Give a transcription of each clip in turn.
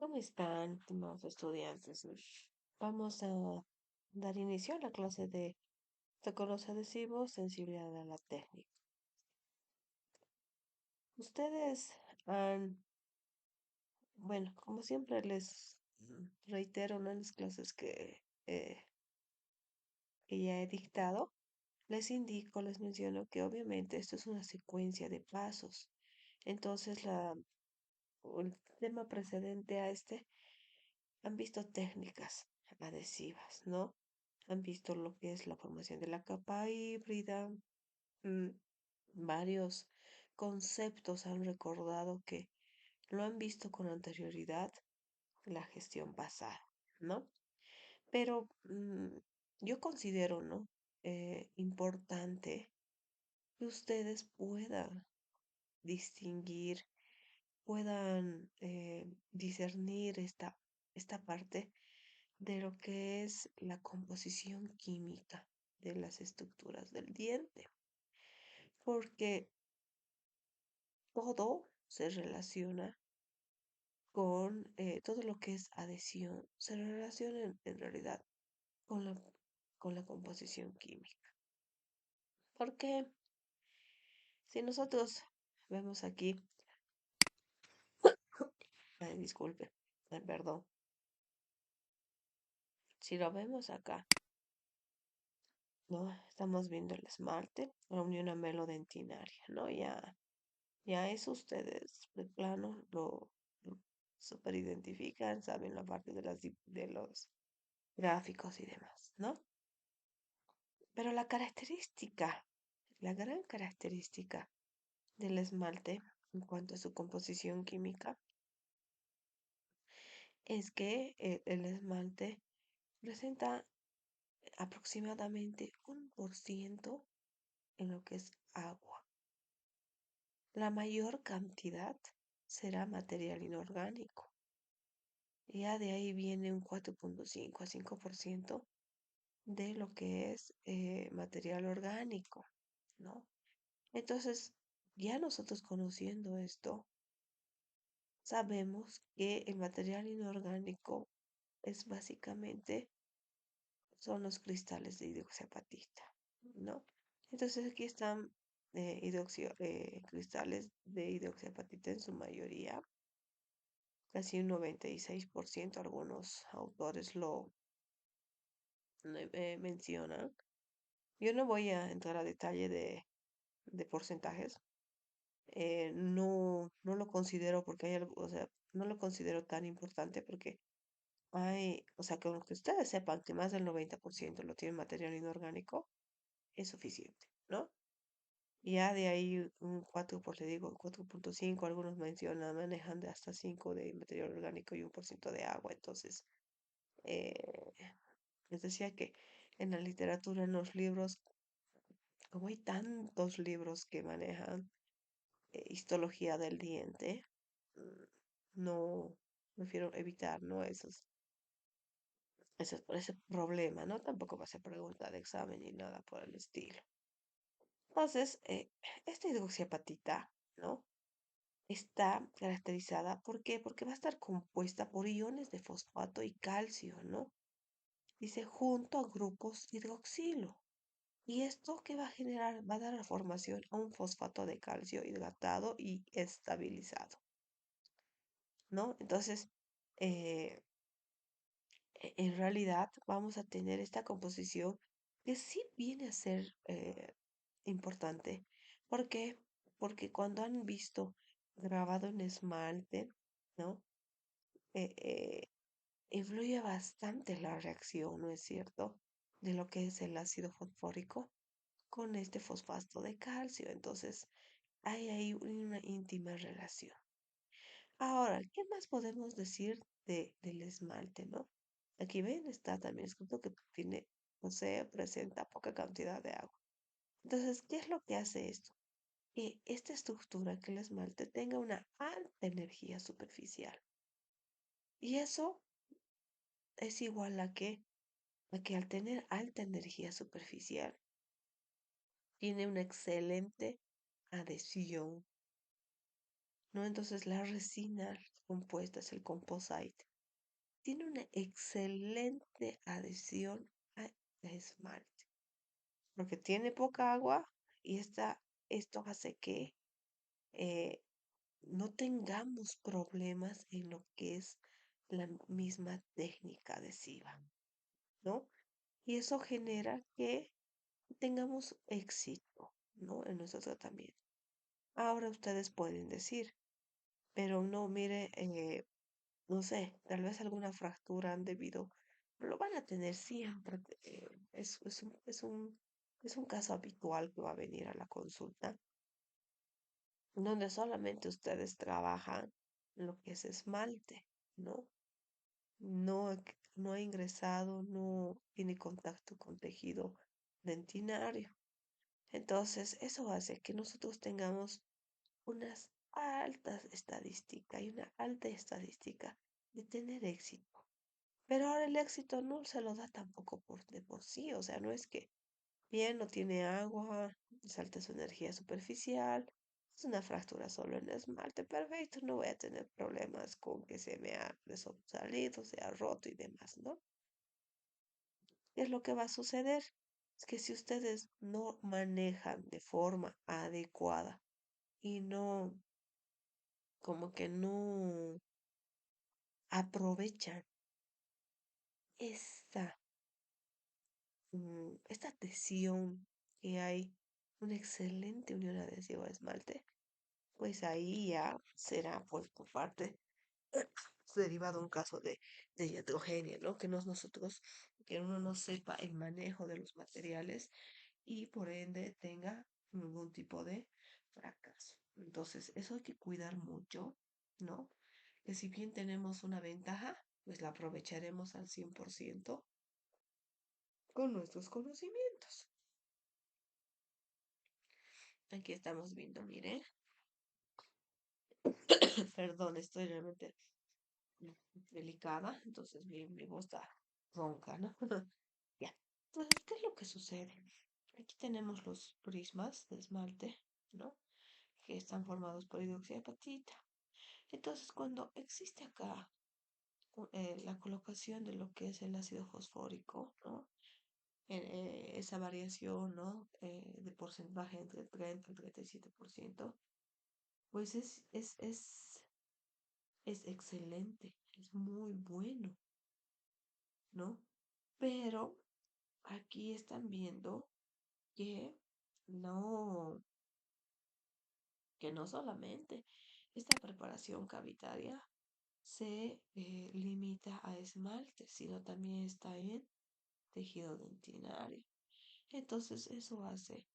¿Cómo están, estimados estudiantes? Vamos a dar inicio a la clase de protocolos adhesivos, sensibilidad a la técnica. Ustedes han, bueno, como siempre les reitero, ¿no? En las clases que ya he dictado, les indico, les menciono que obviamente esto es una secuencia de pasos. Entonces, el tema precedente a este han visto técnicas adhesivas, ¿no? Han visto lo que es la formación de la capa híbrida, mm, varios conceptos han recordado que lo han visto con anterioridad la gestión pasada, ¿no? Pero yo considero, ¿no? Importante que ustedes puedan distinguir, puedan discernir esta parte de lo que es la composición química de las estructuras del diente, porque todo se relaciona con todo lo que es adhesión, se relaciona en realidad con con la composición química. Porque si nosotros vemos aquí, disculpe, perdón, si lo vemos acá, ¿no? Estamos viendo el esmalte, la unión amelodentinaria, ¿no? Ya eso ustedes de plano lo super identifican, saben la parte de de los gráficos y demás, ¿no? Pero la gran característica del esmalte en cuanto a su composición química es que el esmalte presenta aproximadamente 1% en lo que es agua. La mayor cantidad será material inorgánico. Ya de ahí viene un 4,5 a 5% de lo que es material orgánico, ¿no? Entonces, ya nosotros conociendo esto, sabemos que el material inorgánico es básicamente, son los cristales de hidroxiapatita, ¿no? Entonces aquí están cristales de hidroxiapatita en su mayoría, casi un 96%, algunos autores lo mencionan. Yo no voy a entrar a detalle de porcentajes. No lo considero porque hay algo, o sea, no lo considero tan importante porque o sea, que aunque ustedes sepan que más del 90% lo tiene material inorgánico, es suficiente, ¿no? Y ya de ahí un 4, por le digo, 4,5, algunos mencionan, manejan de hasta 5 de material orgánico y 1% de agua. Entonces, eh, les decía que en la literatura, en los libros, como hay tantos libros que manejan histología del diente, mm, no, prefiero evitar, ¿no? Ese problema, ¿no? Tampoco va a ser pregunta de examen ni nada por el estilo. Entonces, esta hidroxiapatita, ¿no? Está caracterizada, ¿por qué? Porque va a estar compuesta por iones de fosfato y calcio, ¿no? Dice, junto a grupos hidroxilo. ¿Y esto qué va a generar? Va a dar la formación a un fosfato de calcio hidratado y estabilizado, ¿no? Entonces, eh, en realidad vamos a tener esta composición que sí viene a ser importante. ¿Por qué? Porque cuando han visto grabado en esmalte, ¿no? Eh, eh, influye bastante la reacción, ¿no es cierto? De lo que es el ácido fosfórico con este fosfato de calcio. Entonces, hay ahí una íntima relación. Ahora, ¿qué más podemos decir del esmalte, no? Aquí ven, está también escrito que tiene, posee, presenta poca cantidad de agua. Entonces, ¿qué es lo que hace esto? Que esta estructura, que el esmalte tenga una alta energía superficial. Y eso es igual a que al tener alta energía superficial, tiene una excelente adhesión, ¿no? Entonces la resina compuesta es el composite. Tiene una excelente adhesión a esmalte, porque tiene poca agua y esto hace que eh, no tengamos problemas en lo que es la misma técnica adhesiva, ¿no? Y eso genera que tengamos éxito, ¿no? En nuestro tratamiento. Ahora ustedes pueden decir, pero no, mire, no sé, tal vez alguna fractura han debido, lo van a tener siempre. Es un caso habitual que va a venir a la consulta, donde solamente ustedes trabajan lo que es esmalte, ¿no? No ha ingresado, no tiene contacto con tejido dentinario. Entonces, eso hace que nosotros tengamos unas altas estadísticas y una alta estadística de tener éxito. Pero ahora el éxito no se lo da tampoco de por sí, o sea, no es que bien, no tiene agua, salta su energía superficial, es una fractura solo en esmalte, perfecto, no voy a tener problemas con que se me ha salido, se ha roto y demás, ¿no? ¿Qué es lo que va a suceder? Es que si ustedes no manejan de forma adecuada y no, como que no aprovechan esta, esta adhesión que hay, una excelente unión adhesivo-esmalte, pues ahí ya será pues por parte derivado un caso de iatrogenia, ¿no? Que nosotros, que uno no sepa el manejo de los materiales y por ende tenga algún tipo de fracaso. Entonces, eso hay que cuidar mucho, ¿no? Que si bien tenemos una ventaja, pues la aprovecharemos al 100% con nuestros conocimientos. Aquí estamos viendo, mire, perdón, estoy realmente delicada, entonces mi voz está ronca, ¿no? Ya. Entonces, ¿qué es lo que sucede? Aquí tenemos los prismas de esmalte, ¿no? Que están formados por hidroxi de apatita. Entonces, cuando existe acá la colocación de lo que es el ácido fosfórico, ¿no? Esa variación, ¿no? De porcentaje entre el 30 y el 37%, pues es excelente, es muy bueno, ¿no? Pero aquí están viendo que no, que no solamente esta preparación cavitaria se limita a esmalte, sino también está en tejido dentinario. Entonces eso hace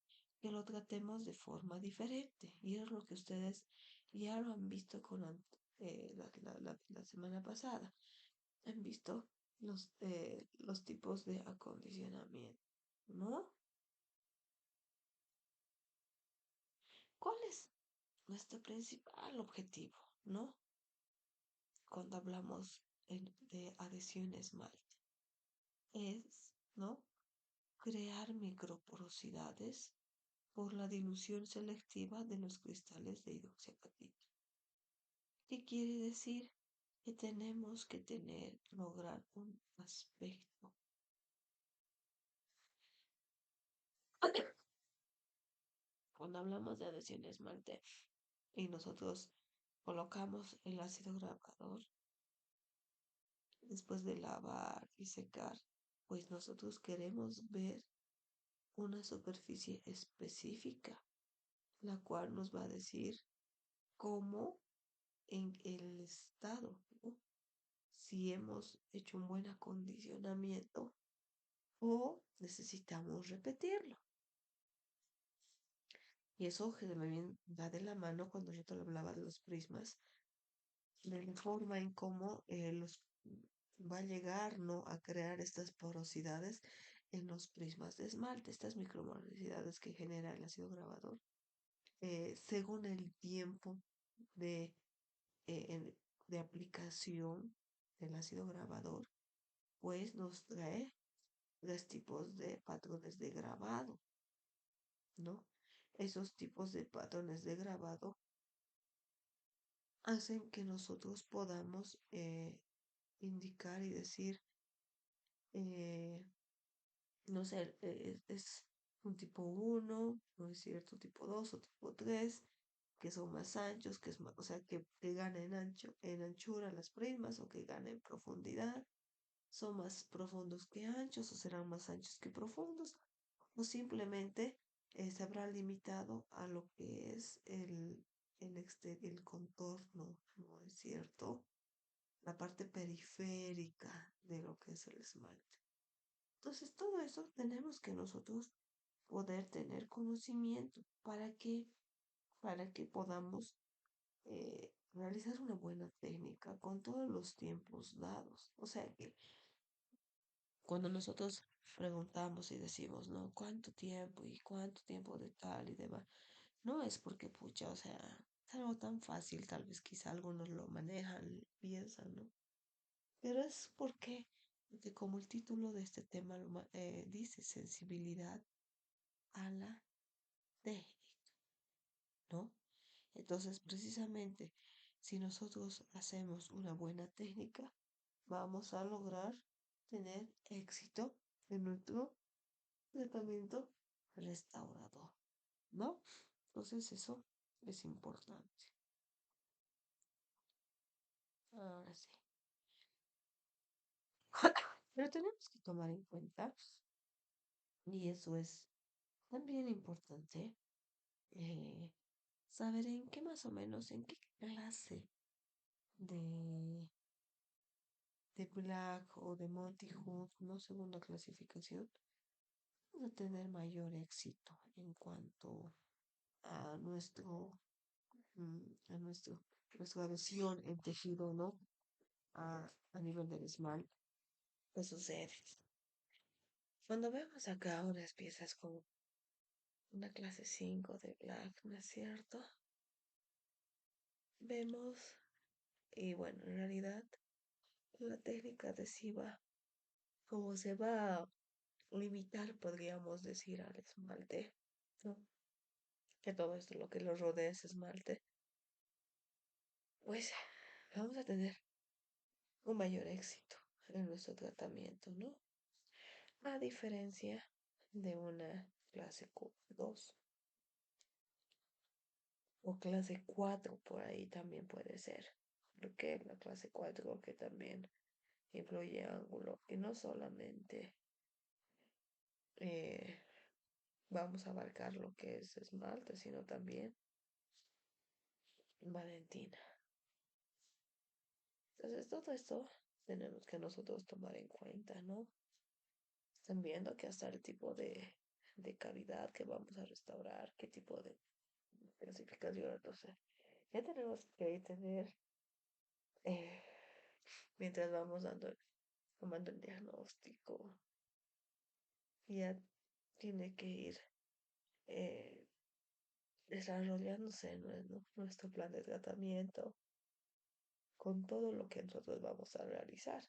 que lo tratemos de forma diferente. Y es lo que ustedes ya lo han visto con la semana pasada. Han visto los tipos de acondicionamiento, ¿no? ¿Cuál es nuestro principal objetivo, ¿no? Cuando hablamos de adhesión esmalte, es, ¿no? Crear microporosidades por la dilución selectiva de los cristales de hidroxiapatita. ¿Qué quiere decir? Que tenemos que lograr un aspecto. Cuando hablamos de adhesión esmalte y nosotros colocamos el ácido grabador después de lavar y secar, pues nosotros queremos ver una superficie específica, la cual nos va a decir cómo en el estado, ¿no? Si hemos hecho un buen acondicionamiento o necesitamos repetirlo. Y eso que también va de la mano cuando yo te hablaba de los prismas, de la forma en cómo los va a llegar, ¿no? A crear estas porosidades en los prismas de esmalte, estas microporosidades que genera el ácido grabador. Según el tiempo de, de aplicación del ácido grabador, pues nos trae los tipos de patrones de grabado, ¿no? Esos tipos de patrones de grabado hacen que nosotros podamos indicar y decir, eh, no sé, es un tipo uno, no es cierto, tipo 2 o tipo 3 que son más anchos, que es más, o sea, que gana en ancho, en anchura las prismas o que gana en profundidad, son más profundos que anchos o serán más anchos que profundos, o simplemente se habrá limitado a lo que es el contorno, ¿no es cierto? La parte periférica de lo que es el esmalte. Entonces, todo eso tenemos que nosotros poder tener conocimiento para que podamos realizar una buena técnica con todos los tiempos dados. O sea que cuando nosotros preguntamos y decimos, ¿no? ¿Cuánto tiempo y cuánto tiempo de tal y demás? No es porque, pucha, o sea, es algo tan fácil, tal vez quizá algunos lo manejan, piensan, ¿no? Pero es porque como el título de este tema dice sensibilidad a la técnica, ¿no? Entonces, precisamente, si nosotros hacemos una buena técnica, vamos a lograr tener éxito en nuestro tratamiento restaurador, ¿no? Entonces, eso es importante. Ahora sí. Pero tenemos que tomar en cuenta, y eso es también importante, eh, saber en qué más o menos, en qué clase de, de Black o de Monty Hood, no según la clasificación, vamos a tener mayor éxito en cuanto a nuestra adhesión en tejido, ¿no? A nivel del esmalte. ¿Qué sucede? Cuando vemos acá unas piezas con una clase 5 de Black, ¿no es cierto? Vemos, y bueno, en realidad la técnica adhesiva, como se va a limitar, podríamos decir, al esmalte, ¿no? Que todo esto lo que lo rodea es esmalte, pues vamos a tener un mayor éxito en nuestro tratamiento, ¿no? A diferencia de una clase 2 o clase 4 por ahí también puede ser, porque la clase 4 que también incluye ángulo y no solamente eh, vamos a abarcar lo que es esmalte, sino también valentina. Entonces todo esto tenemos que nosotros tomar en cuenta, ¿no? Están viendo que hasta el tipo de cavidad que vamos a restaurar, qué tipo de clasificación, entonces ya tenemos que tener, eh, mientras vamos tomando el diagnóstico, ya tiene que ir eh, desarrollándose nuestro plan de tratamiento con todo lo que nosotros vamos a realizar.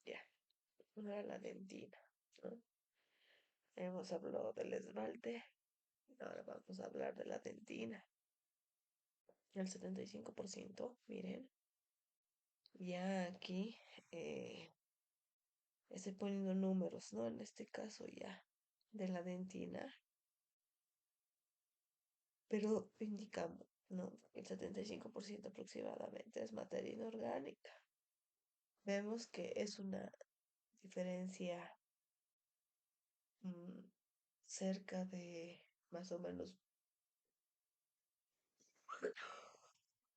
Ya, ahora la dentina, ¿no? Hemos hablado del esmalte, ahora vamos a hablar de la dentina. El 75%, miren, ya aquí estoy poniendo números, ¿no? En este caso ya de la dentina, pero indicamos, ¿no? El 75% aproximadamente es materia inorgánica. Vemos que es una diferencia mm, cerca de más o menos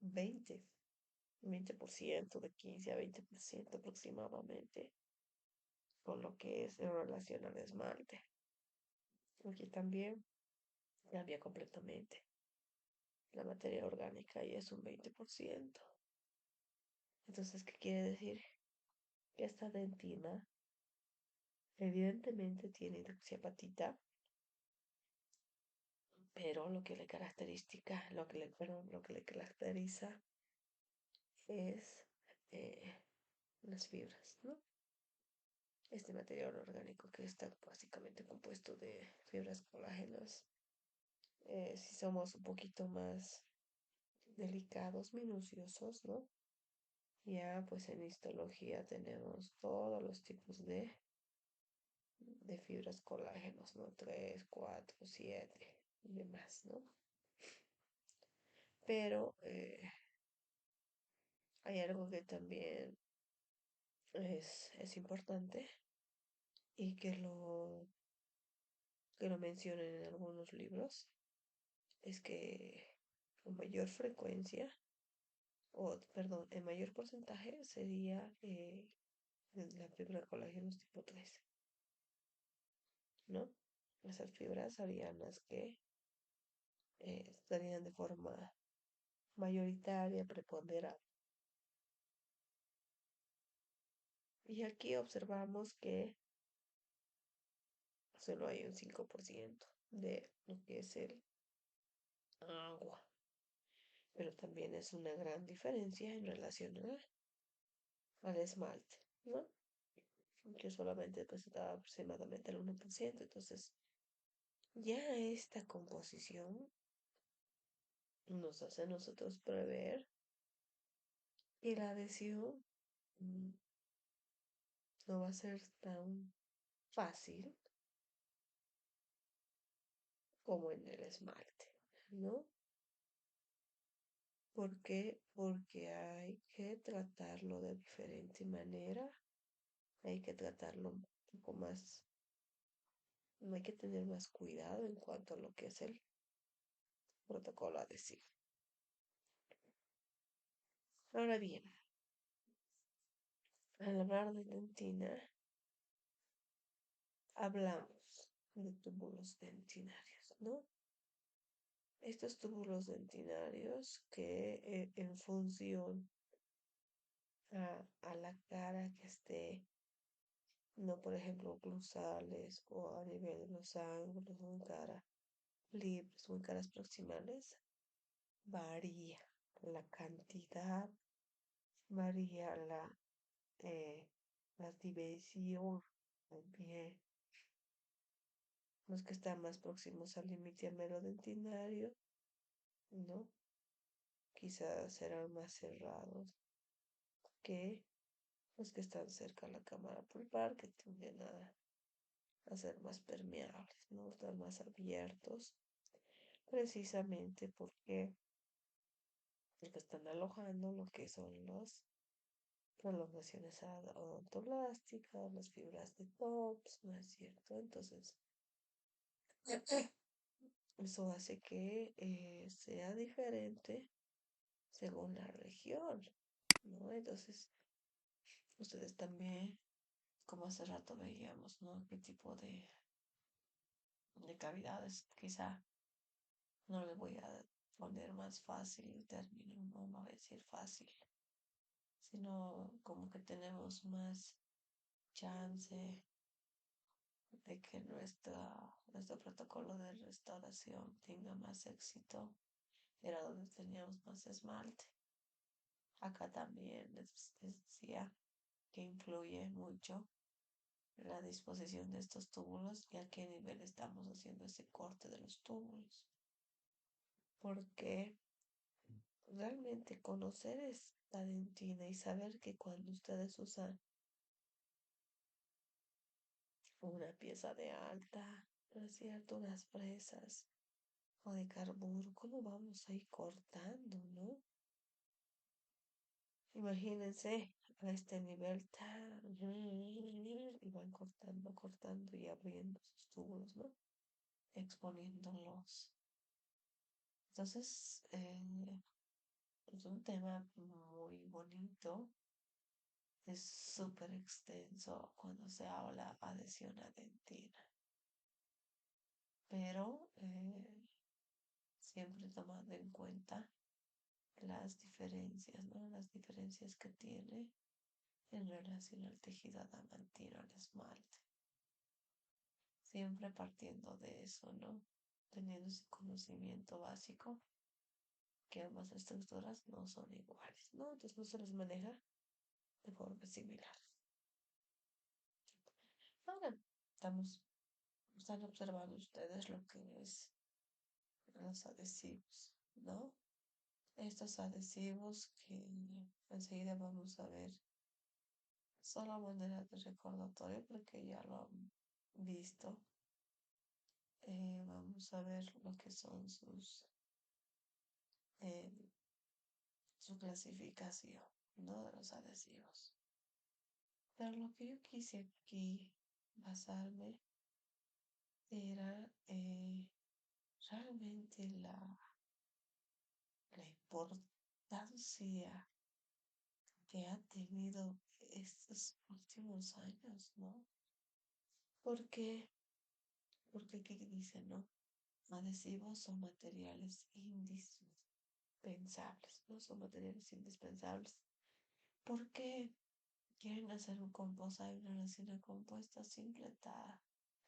20, 20%, de 15 a 20% aproximadamente, con lo que es en relación al esmalte. Aquí también cambia completamente la materia orgánica y es un 20%. Entonces, ¿qué quiere decir? Que esta dentina evidentemente tiene hidroxiapatita, pero lo que le caracteriza es las fibras, ¿no? este material orgánico que está básicamente compuesto de fibras colágenas. Si somos un poquito más delicados, minuciosos, ¿no? Ya pues en histología tenemos todos los tipos de fibras colágenos, ¿no? 3, 4, 7 y demás, ¿no? Pero hay algo que también es importante y que lo mencionen en algunos libros, es que con mayor frecuencia, o perdón, en mayor porcentaje sería la fibra colágeno tipo 3, ¿no? Esas fibras harían las que estarían de forma mayoritaria, preponderante. Y aquí observamos que solo hay un 5% de lo que es el agua, pero también es una gran diferencia en relación al esmalte, ¿no? Que solamente pues da aproximadamente el 1%. Entonces, ya esta composición nos hace a nosotros prever que la adhesión mm, no va a ser tan fácil como en el esmalte, ¿no? ¿Por qué? Porque hay que tratarlo de diferente manera, hay que tratarlo un poco más, no hay que tener más cuidado en cuanto a lo que es el protocolo adhesivo. Ahora bien, al hablar de dentina, hablamos de túbulos dentinarios, ¿no? Estos túbulos dentinarios que en función a la cara que esté, no por ejemplo oclusales o a nivel de los ángulos o en cara libres o en caras proximales, varía la cantidad, varía eh, la dimensión también. Los que están más próximos al límite dentinario, ¿no? Quizás serán más cerrados que los que están cerca a la cámara pulpar, que tienden a ser más permeables, ¿no? Están más abiertos, precisamente porque están alojando lo que son las prolongaciones odontoblásticas, las fibras de TOPS, ¿no es cierto? Entonces, eso hace que sea diferente según la región, ¿no? Entonces, ustedes también, como hace rato veíamos, ¿no? ¿Qué tipo de cavidades? Quizá no le voy a poner más fácil el término, no voy a decir fácil, sino como que tenemos más chance de que nuestro protocolo de restauración tenga más éxito. Era donde teníamos más esmalte. Acá también les decía que influye mucho la disposición de estos túbulos y a qué nivel estamos haciendo ese corte de los túbulos. Porque realmente conocer esta dentina y saber que cuando ustedes usan una pieza de alta, ¿no es cierto? Unas fresas o de carburo, ¿cómo vamos a ir cortando, no? Imagínense a este nivel tan y van cortando, cortando y abriendo sus túbulos, ¿no? Exponiéndolos. Entonces, es un tema muy bonito, es súper extenso cuando se habla adhesión a dentina, pero siempre tomando en cuenta las diferencias, ¿no? Las diferencias que tiene en relación al tejido adamantino, al esmalte. Siempre partiendo de eso, ¿no? Teniendo ese conocimiento básico que ambas estructuras no son iguales, ¿no? Entonces no se les maneja de forma similar. Ahora están observando ustedes lo que es los adhesivos, ¿no? Estos adhesivos que enseguida vamos a ver solo a manera de recordatorio porque ya lo han visto. Vamos a ver lo que son eh, su clasificación, ¿no? De los adhesivos. Pero lo que yo quise aquí basarme era realmente la importancia que ha tenido estos últimos años, ¿no? Porque, porque aquí dice, ¿no? Adhesivos son materiales indispensables, ¿no? Son materiales indispensables. ¿Por qué quieren hacer un composite, una resina compuesta simple para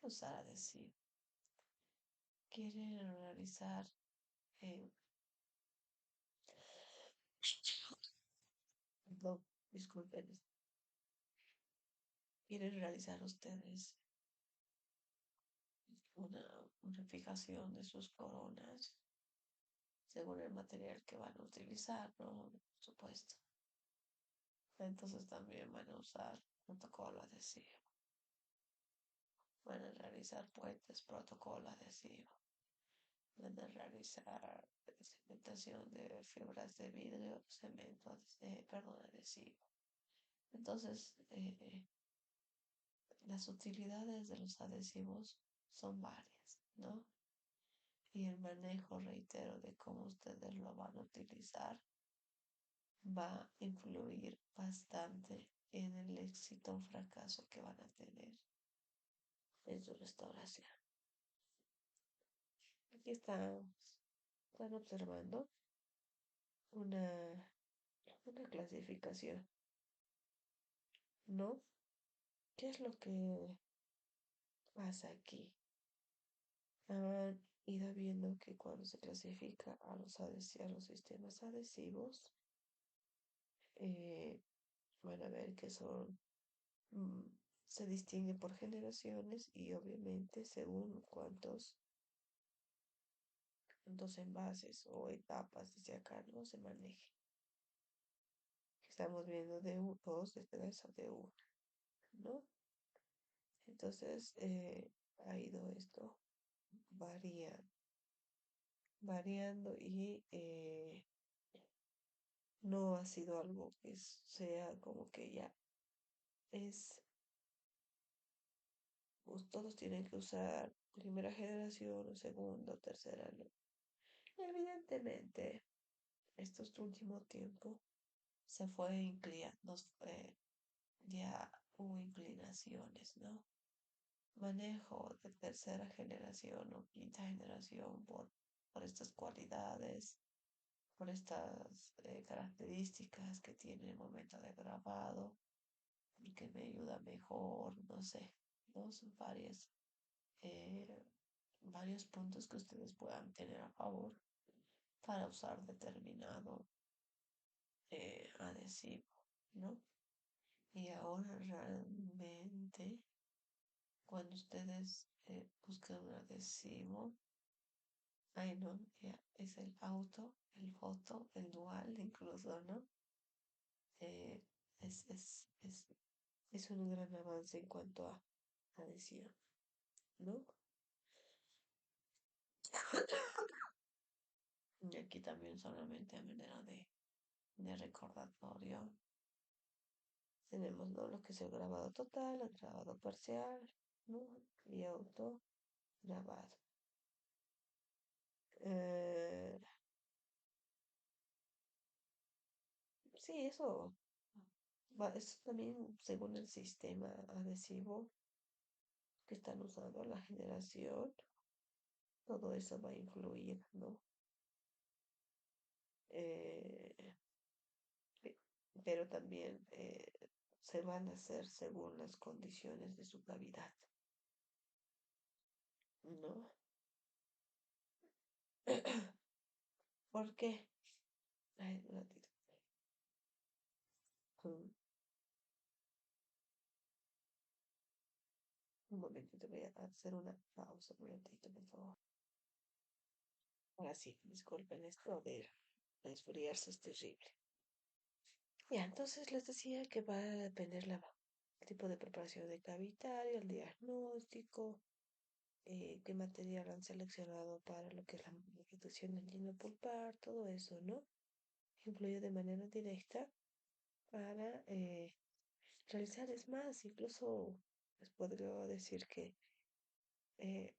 usar adhesivo? Quieren realizar, eh, no, disculpen, quieren realizar ustedes una fijación de sus coronas según el material que van a utilizar, ¿no? Por supuesto. Entonces también van a usar protocolo adhesivo. Van a realizar puentes, protocolo adhesivo. Van a realizar cementación de fibras de vidrio, cemento, perdón, adhesivo. Entonces, las utilidades de los adhesivos son varias, ¿no? Y el manejo, reitero, de cómo ustedes lo van a utilizar va a influir bastante en el éxito o fracaso que van a tener en su restauración. Aquí están observando una, una clasificación, ¿no? ¿Qué es lo que pasa aquí? Han ido viendo que cuando se clasifica a los sistemas adhesivos, eh, van a ver que mm, se distinguen por generaciones y obviamente según cuántos envases o etapas desde acá no se maneje. Estamos viendo de dos, de tres o de uno, ¿no? Entonces ha ido esto varía, variando y no ha sido algo que sea como que ya es, pues, todos tienen que usar primera generación o segunda o tercera, ¿no? Evidentemente, estos últimos tiempos se fue inclinando, ya hubo inclinaciones, ¿no? Manejo de tercera generación o quinta generación por estas cualidades, por estas características que tiene el momento de grabado y que me ayuda mejor, no sé, ¿no? Son eh, varios puntos que ustedes puedan tener a favor para usar determinado adhesivo, ¿no? Y ahora realmente cuando ustedes buscan un adhesivo, ay no, ya, es el auto, el foto, el dual incluso, ¿no? Eh, es, es, es, es un gran avance en cuanto a adhesión, ¿no? Y aquí también solamente a manera de recordatorio tenemos, ¿no? Lo que es el grabado total, el grabado parcial, ¿no? Y auto grabado. Eh, sí, eso también según el sistema adhesivo que están usando, la generación, todo eso va a influir, ¿no? Eh, pe- pero también se van a hacer según las condiciones de su cavidad, ¿no? ¿Por qué? Ay, un ratito. Mm, Un momentito, voy a hacer una pausa, un momentito, por favor. Ahora sí, disculpen esto de resfriarse es terrible. Ya, entonces les decía que va a depender el tipo de preparación de cavitario, el diagnóstico, qué material han seleccionado para lo que es la reducción del daño pulpar, todo eso, ¿no? Influye de manera directa para realizar, es más, incluso les podría decir que eh,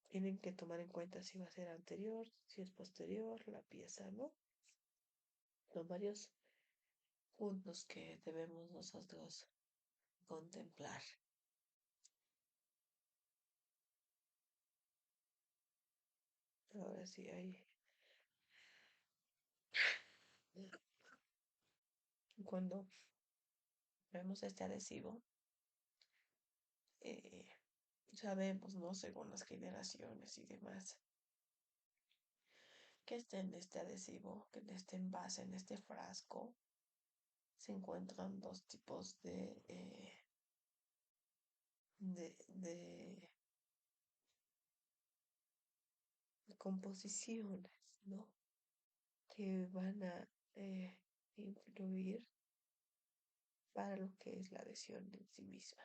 tienen que tomar en cuenta si va a ser anterior, si es posterior, la pieza, ¿no? Son varios puntos que debemos nosotros contemplar. Ahora sí, hay, cuando vemos este adhesivo, eh, sabemos, ¿no? Según las generaciones y demás, que este en este adhesivo, que en este envase, en este frasco, se encuentran dos tipos de composiciones, ¿no? Que van a influir para lo que es la adhesión en sí misma.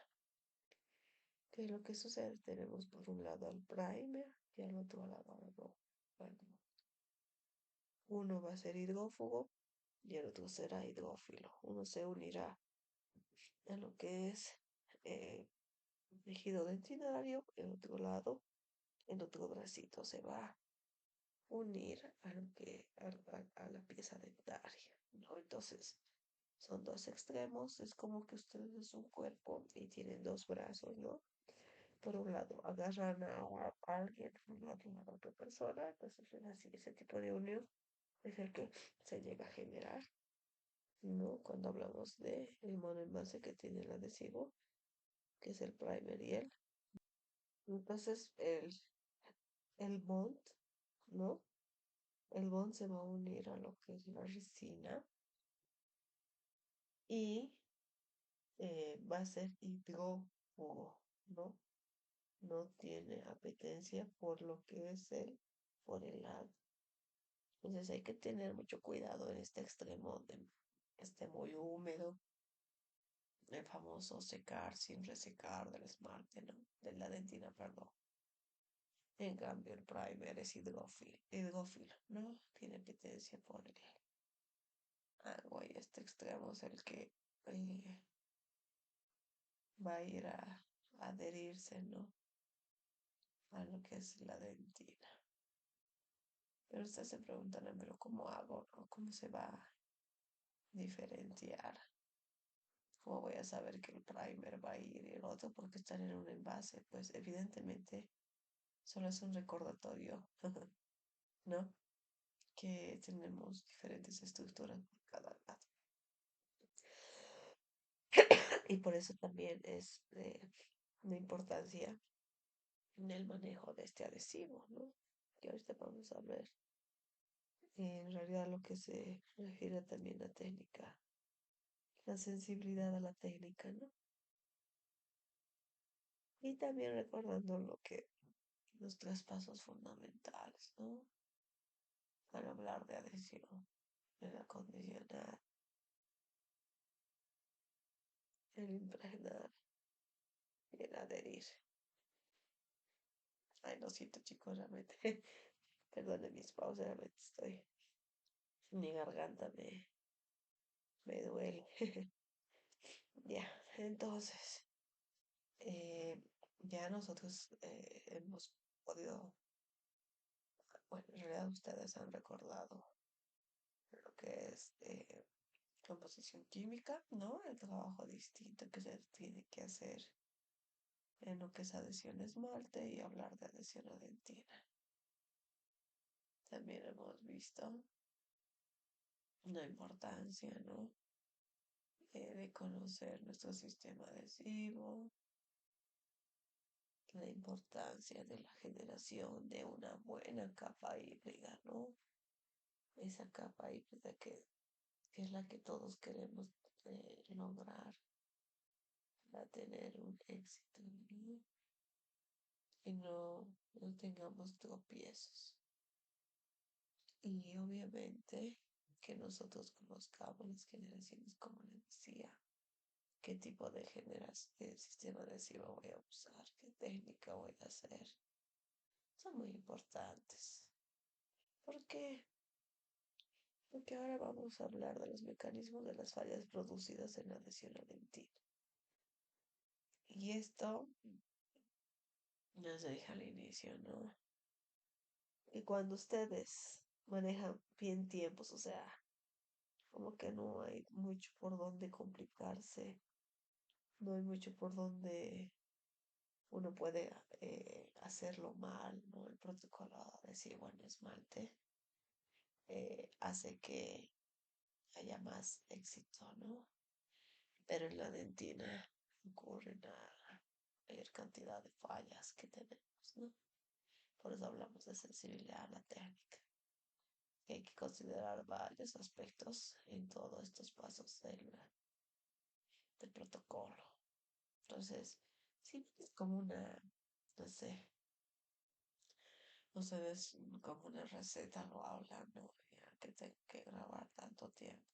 ¿Qué es lo que sucede? Tenemos por un lado al primer y al otro lado al no. Bueno, uno va a ser hidrófugo y el otro será hidrófilo. Uno se unirá a lo que es eh, tejido dentinario, el otro lado, el otro bracito se va a unir a lo que a la pieza dentaria, ¿no? Entonces, son dos extremos, es como que ustedes es un cuerpo y tienen dos brazos, ¿no? Por un lado, agarran a alguien, por otro lado a otra persona, entonces es así, ese tipo de unión es el que se llega a generar, ¿no? Cuando hablamos de el monoenvase que tiene el adhesivo, que es el primer y el. Entonces, el bond, ¿no? El bond se va a unir a lo que es la resina y va a ser hidrófugo, ¿no? No tiene apetencia por lo que es por el lado. Entonces hay que tener mucho cuidado en este extremo de que esté muy húmedo, el famoso secar sin resecar del esmalte, ¿no? De la dentina, perdón. En cambio, el primer es hidrófilo, ¿no? Tiene apetencia por el agua y este extremo es el que va a ir a adherirse, ¿no? A lo que es la dentina. Pero ustedes se preguntarán, pero ¿cómo hago, no? ¿Cómo se va a diferenciar? ¿Cómo voy a saber que el primer va a ir y el otro porque están en un envase? Pues evidentemente solo es un recordatorio, ¿no? Que tenemos diferentes estructuras por cada lado. Y por eso también es de importancia en el manejo de este adhesivo, ¿no? Que ahorita vamos a ver en realidad lo que se refiere también a técnica, la sensibilidad a la técnica, ¿no? Y también recordando lo que los tres pasos fundamentales, ¿no? Para hablar de adhesión, el acondicionar, el impregnar y el adherir. Ay, lo siento, chicos, realmente. Perdonen mis pausas, realmente estoy. Mi garganta me duele. Ya, entonces, ya nosotros hemos podido, bueno, en realidad ustedes han recordado lo que es composición química, ¿no? El trabajo distinto que se tiene que hacer en lo que es adhesión a esmalte y hablar de adhesión a dentina. También hemos visto la importancia, ¿no? De conocer nuestro sistema adhesivo, la importancia de la generación de una buena capa híbrida, ¿no? Esa capa híbrida que es la que todos queremos lograr para tener un éxito, ¿no? y no tengamos tropiezos. Y obviamente que nosotros conozcamos las generaciones, como les decía, qué tipo de sistema adhesivo voy a usar, qué técnica voy a hacer. Son muy importantes. ¿Por qué? Porque ahora vamos a hablar de los mecanismos de las fallas producidas en la adhesión a lentil. Y esto, ya se dije al inicio, ¿no? Y cuando ustedes manejan bien tiempos, o sea, como que no hay mucho por donde complicarse, no hay mucho por donde uno puede hacerlo mal, ¿no? El protocolo adhesivo en esmalte hace que haya más éxito, ¿no? Pero en la dentina ocurren a mayor cantidad de fallas que tenemos, ¿no? Por eso hablamos de sensibilidad a la técnica, que hay que considerar varios aspectos en todos estos pasos del protocolo. Entonces, sí, es como una, no sé, ustedes como una receta lo hablan, ¿no? Ya que tengo que grabar tanto tiempo,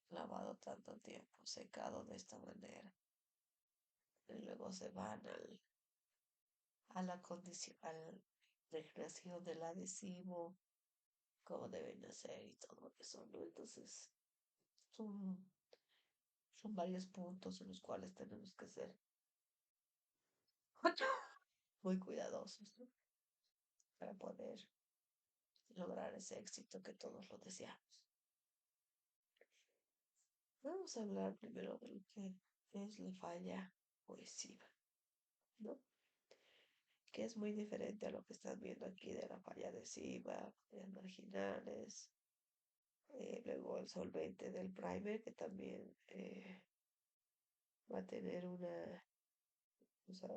lavado tanto tiempo, secado de esta manera. Y luego se van a la condición, a la recreación del adhesivo, cómo deben hacer y todo eso, ¿no? Entonces, son, son varios puntos en los cuales tenemos que ser muy cuidadosos, ¿no? Para poder lograr ese éxito que todos lo deseamos. Vamos a hablar primero de lo que es la falla cohesiva, ¿no? Que es muy diferente a lo que están viendo aquí de la falla adhesiva, fallas marginales, luego el solvente del primer, que también va a tener una, o sea,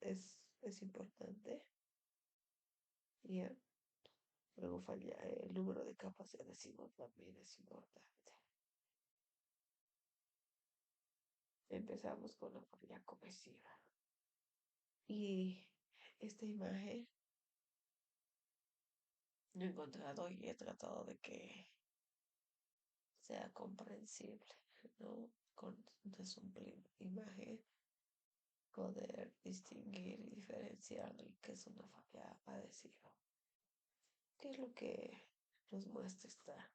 es importante. Ya. Luego falla el número de capas de adhesivo también es importante. Empezamos con la falla cohesiva. Y esta imagen lo he encontrado y he tratado de que sea comprensible, ¿no? Con una simple imagen poder distinguir y diferenciar lo que es una falla adhesiva. ¿Qué es lo que nos muestra esta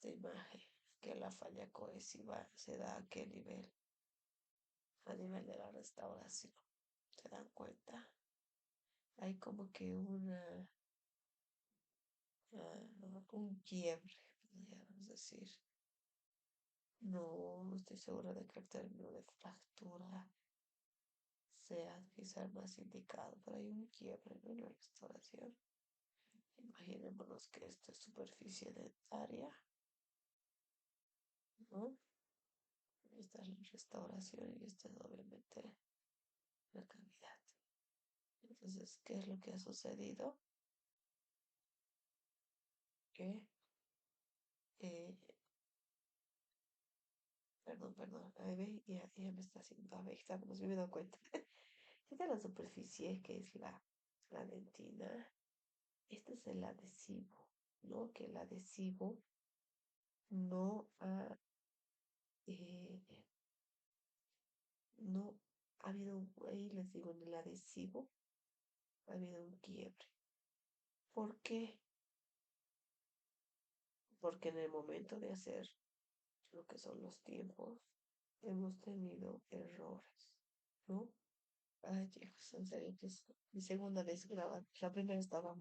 imagen? Que la falla cohesiva se da a qué nivel, a nivel de la restauración. ¿Se dan cuenta? Hay como que un quiebre, podríamos decir. No estoy segura de que el término de fractura sea quizá el más indicado, pero hay un quiebre, ¿no? En la restauración. Imaginémonos que esta es superficie dentaria, ¿no? Esta es la restauración y esta es obviamente la cavidad. Entonces, ¿qué es lo que ha sucedido? Que, eh, perdón, ahí ve, ya me está haciendo, a ver, estamos, me he dado cuenta. Esta es la superficie que es la dentina. Este es el adhesivo, ¿no? Que el adhesivo no ha, eh, no ha habido, ahí les digo, en el adhesivo ha habido un quiebre. ¿Por qué? Porque en el momento de hacer lo que son los tiempos, hemos tenido errores, ¿no? Ay, chicos, en serio, que es mi segunda vez grabando. La primera estaba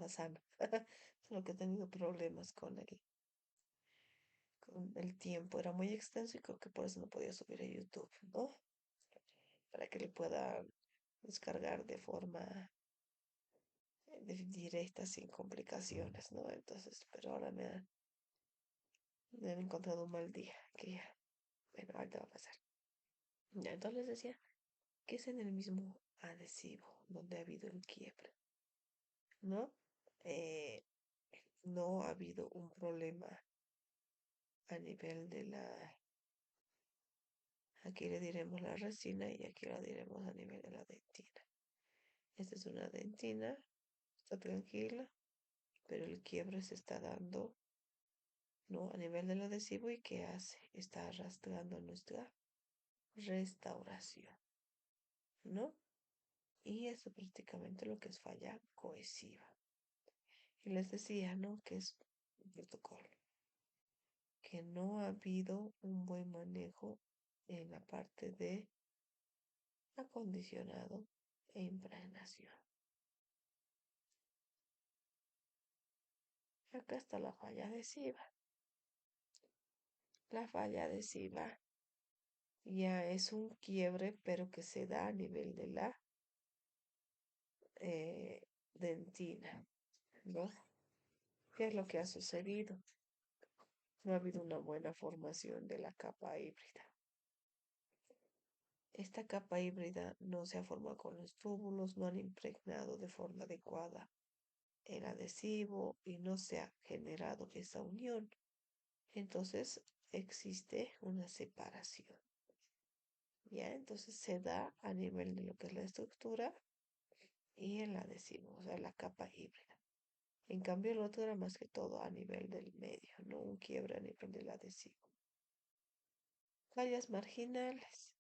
sana. Solo que he tenido problemas con el tiempo. Era muy extenso y creo que por eso no podía subir a YouTube, ¿no? Para que le pueda descargar de forma directa, sin complicaciones, ¿no? Entonces, pero ahora me han encontrado un mal día, que ya, bueno, ahorita va a pasar. Ya, entonces les decía que es en el mismo adhesivo donde ha habido el quiebre, ¿no? Eh, no ha habido un problema a nivel Aquí le diremos la resina y aquí la diremos a nivel de la dentina. Esta es una dentina, está tranquila, pero el quiebre se está dando, ¿no? A nivel del adhesivo y ¿qué hace? Está arrastrando nuestra restauración, ¿no? Y eso prácticamente lo que es falla cohesiva. Y les decía, ¿no? Que es un protocolo, que no ha habido un buen manejo en la parte de acondicionado e impregnación. Acá está la falla adhesiva. La falla adhesiva ya es un quiebre, pero que se da a nivel de la dentina, ¿no? ¿Qué es lo que ha sucedido? No ha habido una buena formación de la capa híbrida. Esta capa híbrida no se ha formado con los túbulos, no han impregnado de forma adecuada el adhesivo y no se ha generado esa unión. Entonces existe una separación. ¿Ya? Entonces se da a nivel de lo que es la estructura y el adhesivo, o sea, la capa híbrida. En cambio, el otro era más que todo a nivel del medio, no un quiebre a nivel del adhesivo. Fallas marginales.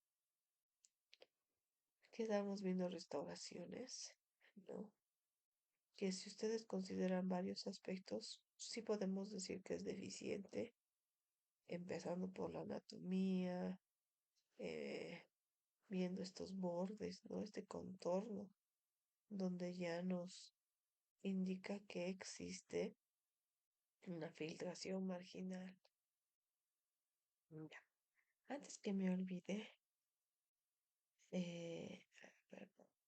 Quedamos viendo restauraciones, ¿no? Que si ustedes consideran varios aspectos, sí podemos decir que es deficiente, empezando por la anatomía, eh, viendo estos bordes, ¿no? Este contorno, donde ya nos indica que existe una filtración marginal. Ya. Antes que me olvide,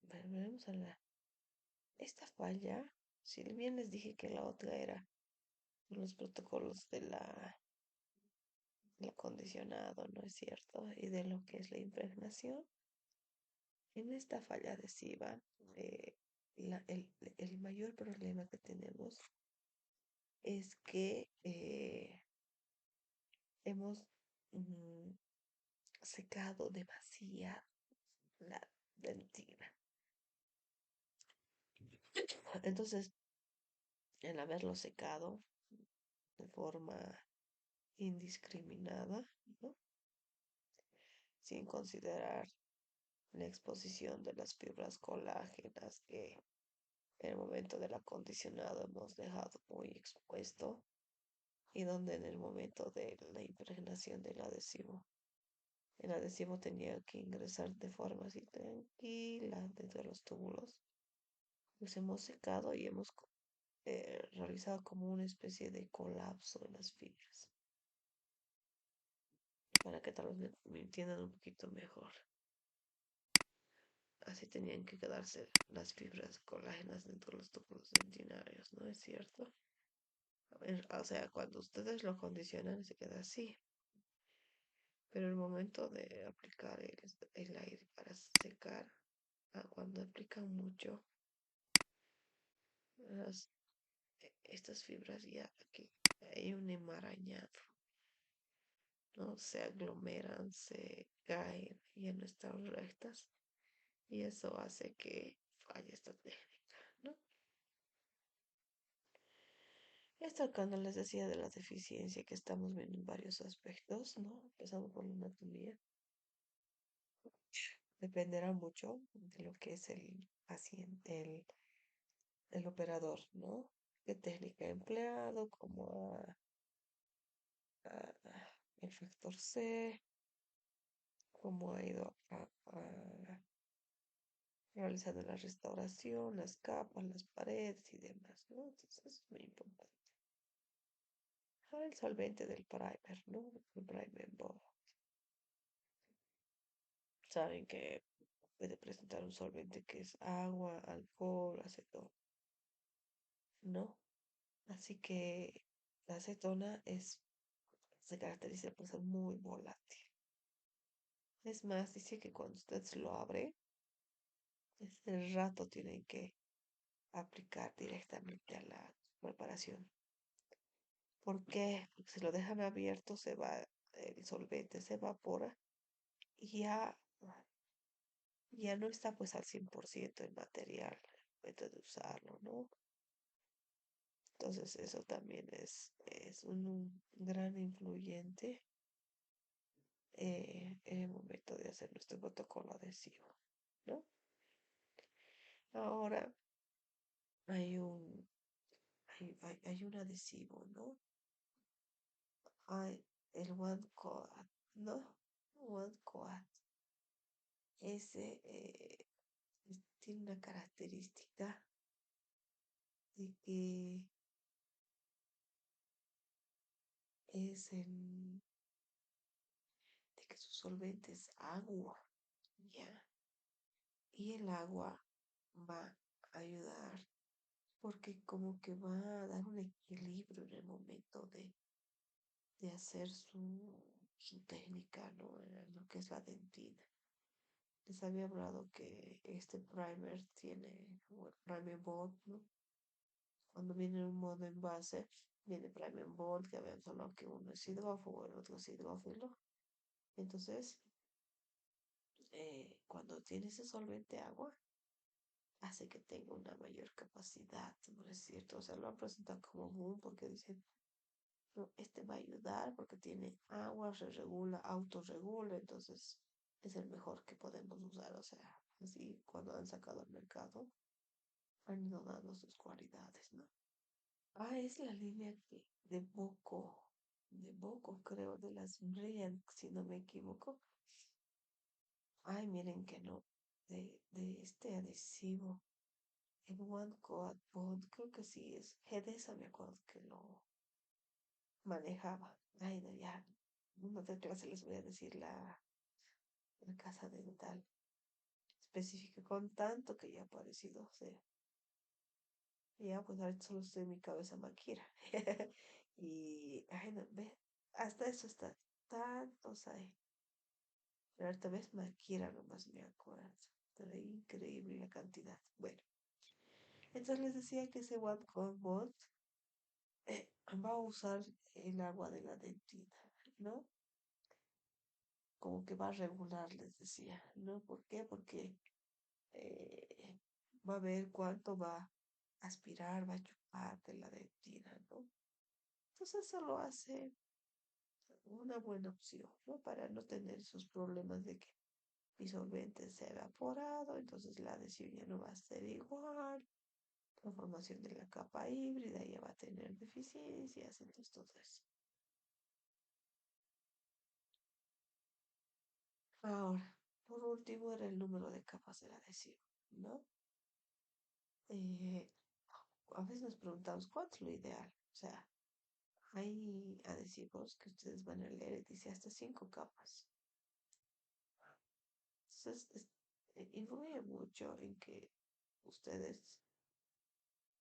volvemos a esta falla. Si bien les dije que la otra era los protocolos del acondicionado, ¿no es cierto? Y de lo que es la impregnación. En esta falla adhesiva, el mayor problema que tenemos es que hemos mm, secado demasiado la dentina. Entonces, el haberlo secado de forma indiscriminada, ¿no? Sin considerar la exposición de las fibras colágenas que en el momento del acondicionado hemos dejado muy expuesto y donde en el momento de la impregnación del adhesivo, el adhesivo tenía que ingresar de forma así tranquila dentro de los túbulos. Los hemos secado y hemos realizado como una especie de colapso en las fibras, para que tal vez me entiendan un poquito mejor. Así tenían que quedarse las fibras colágenas dentro de los túbulos dentinarios, ¿no es cierto? O sea, cuando ustedes lo condicionan se queda así, pero el momento de aplicar el aire para secar, cuando aplican mucho, estas fibras ya aquí hay un emaranhado, ¿no? Se aglomeran, se caen, ya no están rectas y eso hace que falle esta técnica, ¿no? Esto cuando les decía de la deficiencia que estamos viendo en varios aspectos, ¿no? Empezamos por la anatomía. Dependerá mucho de lo que es el paciente, el operador, ¿no? ¿Qué técnica ha empleado? Como el factor C, cómo ha ido realizando la restauración, las capas, las paredes y demás, ¿no? Entonces es muy importante. Ahora el solvente del primer, ¿no? El primer board. Saben que puede presentar un solvente que es agua, alcohol, acetona, ¿no? Así que la acetona se caracteriza por ser muy volátil. Es más, dice que cuando usted lo abre, ese rato tienen que aplicar directamente a la preparación. ¿Por qué? Porque si lo dejan abierto, el solvente se evapora ya, ya no está pues al 100% el material, el método de usarlo, ¿no? Entonces eso también es un gran influyente en el momento de hacer nuestro protocolo adhesivo, ¿no? Ahora hay hay un adhesivo, ¿no? Hay el One Coat, ¿no? One Coat. Ese tiene una característica de que es de que su solvente es agua, ¿ya? Y el agua va a ayudar porque como que va a dar un equilibrio en el momento de hacer su técnica, ¿no? En lo que es la dentina. Les había hablado que este primer tiene, o el primer bond, ¿no? Cuando viene en un modo envase, viene primer bond, que vean solo que uno es hidrófobo, el otro es hidrófilo. Entonces, cuando tiene ese solvente agua, hace que tenga una mayor capacidad, ¿no es cierto? O sea, lo han presentado como boom porque dicen, no, este va a ayudar porque tiene agua, se regula, autorregula, entonces es el mejor que podemos usar. O sea, así cuando han sacado al mercado, han ido dando sus cualidades, ¿no? Ah, es la línea que de Boco creo, de las Brilliant, si no me equivoco. Ay, miren que no, de este adhesivo. En One Coat Bond, creo que sí es. Gedesa me acuerdo que lo manejaba. Ay, no, ya. No otra clase les voy a decir la casa dental específica con tanto que ya ha aparecido. O sea, ya pues ahorita solo estoy en mi cabeza Maquira. Y, ay, no, ve, hasta eso está. Tantos hay. Pero ahorita ves Maquira nomás me acuerdo. Pero increíble la cantidad. Bueno, entonces les decía que ese One Coat Bond va a usar el agua de la dentina, ¿no? Como que va a regular, les decía, ¿no? ¿Por qué? Porque eh, va a ver cuánto va a aspirar, va a chupar de la dentina, ¿no? Entonces eso lo hace una buena opción, ¿no? Para no tener esos problemas de que mi solvente se ha evaporado, entonces la adhesión ya no va a ser igual, la formación de la capa híbrida ya va a tener deficiencias, entonces todo eso. Ahora, por último, era el número de capas del adhesivo, ¿no? Eh, a veces nos preguntamos cuánto es lo ideal. O sea, hay adhesivos que ustedes van a leer y dice hasta 5 capas. Entonces, influye mucho en que ustedes,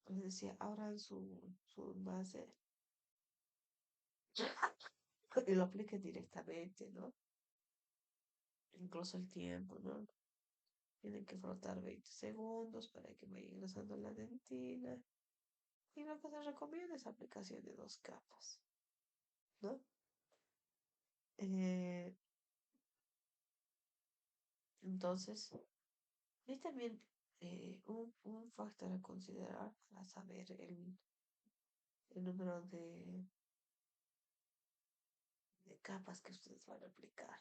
les decía, abran su envase y lo apliquen directamente, ¿no? Incluso el tiempo, ¿no? Tienen que frotar 20 segundos para que vaya ingresando la dentina. Y lo que se recomienda es aplicación de 2 capas, ¿no? Eh, entonces, y también un factor a considerar para saber el número de capas que ustedes van a aplicar.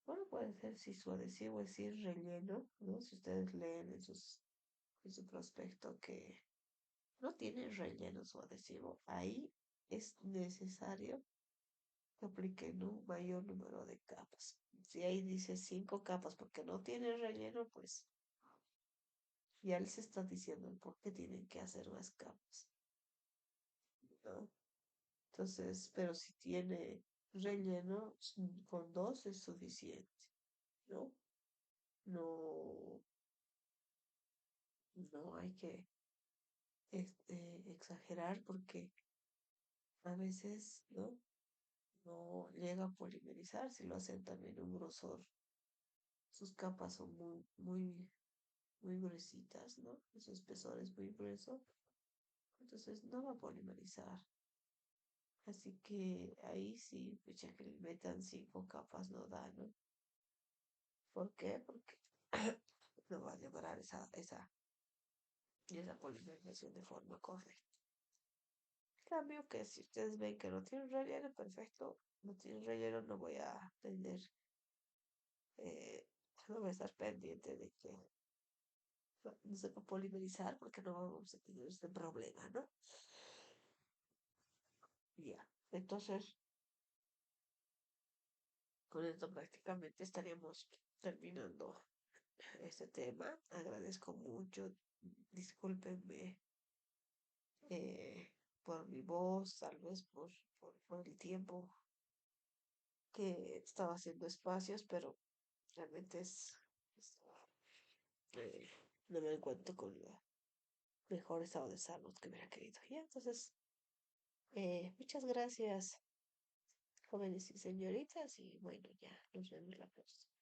Bueno, puede ser si su adhesivo es sin relleno, ¿no? Si ustedes leen en su prospecto que no tiene relleno su adhesivo, ahí es necesario que apliquen un mayor número de capas. Si ahí dice 5 capas porque no tiene relleno, pues ya les está diciendo el por qué tienen que hacer más capas, ¿no? Entonces, pero si tiene relleno, con 2 es suficiente, ¿no? No, no hay que exagerar porque a veces, ¿no? No llega a polimerizar si lo hacen también un grosor. Sus capas son muy gruesitas, ¿no? Su espesor es muy grueso. Entonces no va a polimerizar. Así que ahí sí, pues ya que le metan 5 capas no da, ¿no? ¿Por qué? Porque no va a lograr esa polinización de forma correcta. En cambio, que si ustedes ven que no tiene un relleno, perfecto, no tiene un relleno, no voy a tener, eh, no voy a estar pendiente de que no se va a polimerizar porque no vamos a tener este problema, ¿no? Ya. Entonces, con esto prácticamente estaríamos terminando este tema. Agradezco mucho, discúlpenme por mi voz, tal vez por el tiempo que estaba haciendo espacios, pero realmente es, eh, no me encuentro con el mejor estado de salud que hubiera querido. Ya, entonces, muchas gracias, jóvenes y señoritas, y bueno, ya nos vemos la próxima.